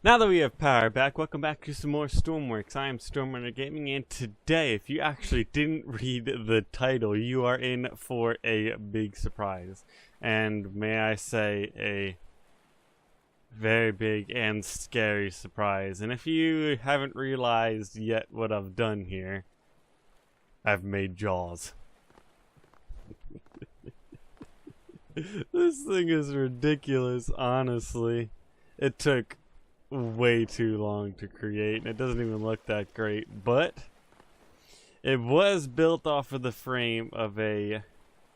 Now that we have power back, welcome back to some more Stormworks. I am Stormrunner Gaming, and today, if you actually didn't read the title, you are in for a big surprise. And may I say, a very big and scary surprise. And if you haven't realized yet what I've done here, I've made Jaws. This thing is ridiculous, honestly. It took way too long to create, and it doesn't even look that great, but it was built off of the frame of a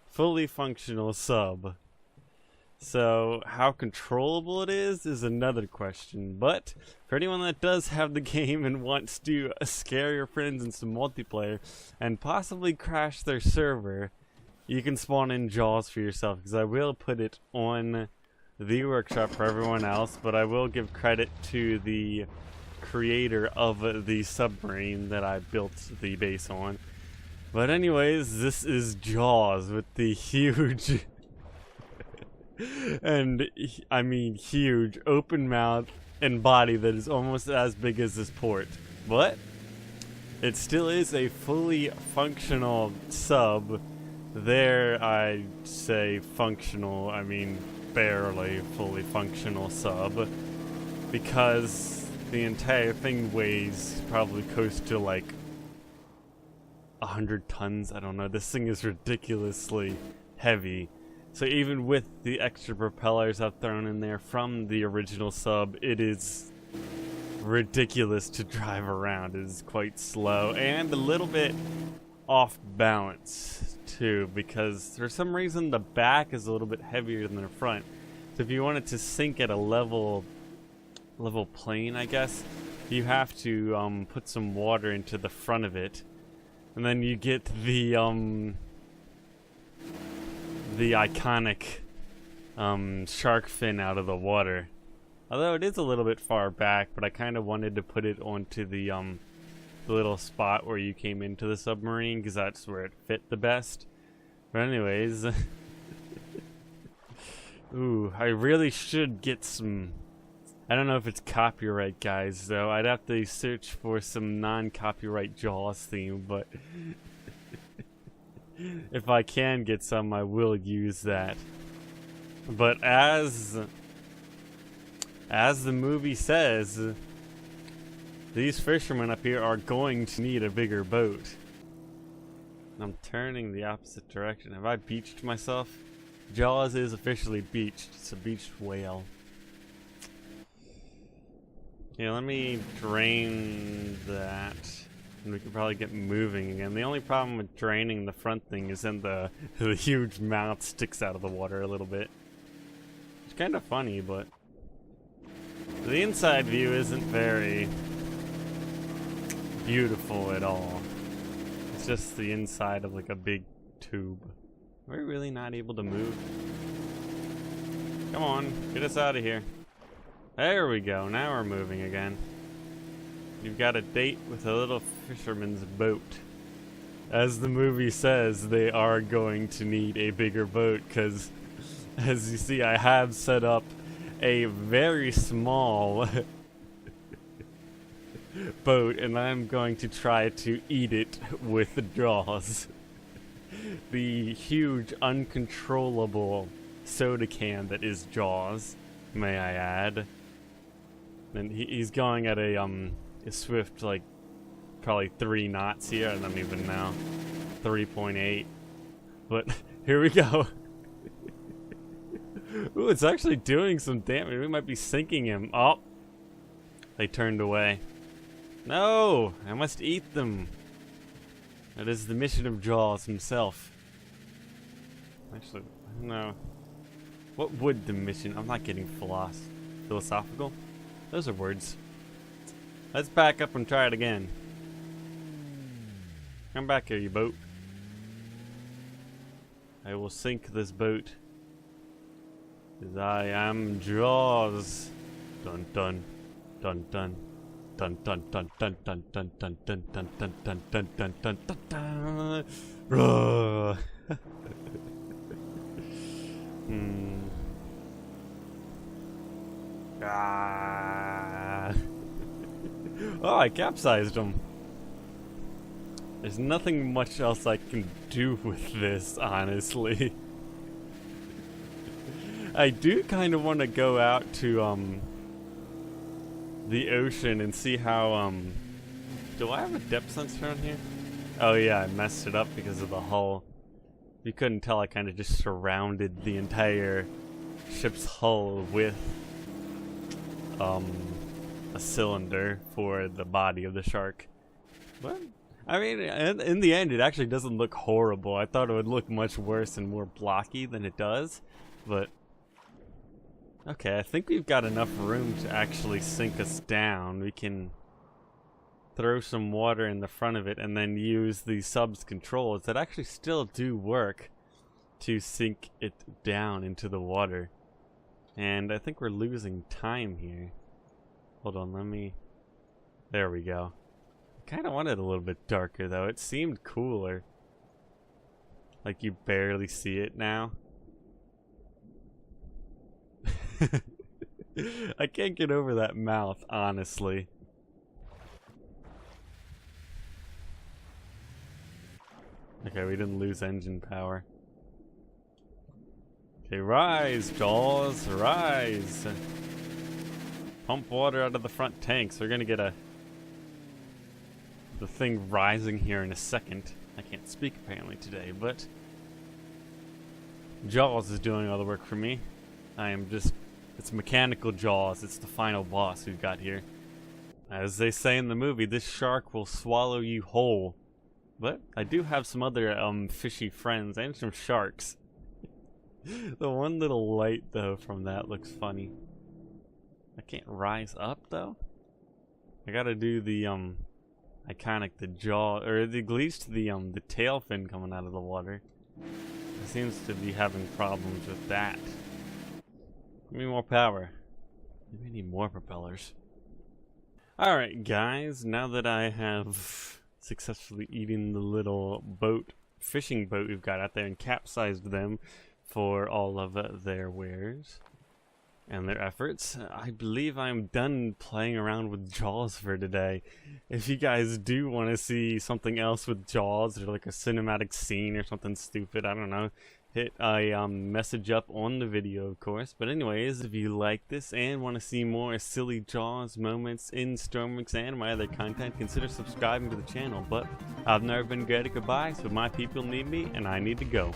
fully functional sub. So how controllable it is another question, but for anyone that does have the game and wants to scare your friends in some multiplayer and possibly crash their server, you can spawn in Jaws for yourself, because I will put it on the workshop for everyone else, but I will give credit to the creator of the submarine that I built the base on. But anyways, this is Jaws with the huge and I mean huge open mouth and body that is almost as big as this port. But it still is a fully functional sub. There I say functional, I mean barely fully functional sub, because the entire thing weighs probably close to like 100 tons. I don't know, this thing is ridiculously heavy. So even with the extra propellers I've thrown in there from the original sub, it is ridiculous to drive around. It is quite slow and a little bit off balance too, because for some reason the back is a little bit heavier than the front. So if you want it to sink at a level plane, I guess, you have to put some water into the front of it, and then you get the iconic shark fin out of the water. Although it is a little bit far back, but I kind of wanted to put it onto the little spot where you came into the submarine, because that's where it fit the best. But anyways, ooh, I really should get some, I don't know if it's copyright, guys, though. I'd have to search for some non-copyright Jaws theme, but if I can get some, I will use that. But as the movie says, these fishermen up here are going to need a bigger boat. I'm turning the opposite direction. Have I beached myself? Jaws is officially beached. It's a beached whale. Yeah, let me drain that, and we can probably get moving again. The only problem with draining the front thing is then the huge mouth sticks out of the water a little bit. It's kind of funny, but the inside view isn't very beautiful at all. It's just the inside of like a big tube. Are we really not able to move? Come on, get us out of here. There we go, now we're moving again. You've got a date with a little fisherman's boat. As the movie says, they are going to need a bigger boat, because as you see, I have set up a very small boat, and I'm going to try to eat it with the Jaws. The huge, uncontrollable soda can that is Jaws, may I add. And he's going at a swift, like, probably 3 knots here. I don't even know. 3.8. But here we go. Ooh, it's actually doing some damage. We might be sinking him. Oh, they turned away. No, I must eat them. That is the mission of Jaws himself. Actually, no. What would the mission? I'm not getting philosophical. Those are words. Let's back up and try it again. Come back here, you boat. I will sink this boat 'Cause I am Jaws. Dun dun dun dun dun dun dun dun dun dun dun dun dun dun dun dun dun dun dun dun. Roar. Ah. Oh, I capsized him. There's nothing much else I can do with this, honestly. I do kind of want to go out to the ocean and see how do I have a depth sensor on here? Oh yeah, I messed it up because of the hull. If you couldn't tell, I kind of just surrounded the entire ship's hull with a cylinder for the body of the shark. But I mean, in the end, it actually doesn't look horrible. I thought it would look much worse and more blocky than it does, but okay, I think we've got enough room to actually sink us down. We can throw some water in the front of it and then use the sub's controls that actually still do work to sink it down into the water. And I think we're losing time here. Hold on, let me... There we go. I kind of wanted it a little bit darker though. It seemed cooler. Like you barely see it now. I can't get over that mouth, honestly. Okay, we didn't lose engine power. Okay, rise, Jaws, rise! Pump water out of the front tanks. We're gonna get the thing rising here in a second. I can't speak apparently today, but Jaws is doing all the work for me. I am just... It's mechanical Jaws. It's the final boss we've got here. As they say in the movie, this shark will swallow you whole. But I do have some other fishy friends and some sharks. The one little light though from that looks funny. I can't rise up though. I gotta do the iconic the jaw, or at least the tail fin coming out of the water. It seems to be having problems with that. Give me more power. Maybe I need more propellers. Alright guys, now that I have successfully eaten the little fishing boat we've got out there and capsized them for all of their wares and their efforts, I believe I'm done playing around with Jaws for today. If you guys do want to see something else with Jaws, or like a cinematic scene or something stupid, I don't know, hit a message up on the video, of course. But anyways, if you like this and want to see more silly Jaws moments in Stormworks and my other content, consider subscribing to the channel. But I've never been great at goodbye, so my people need me and I need to go.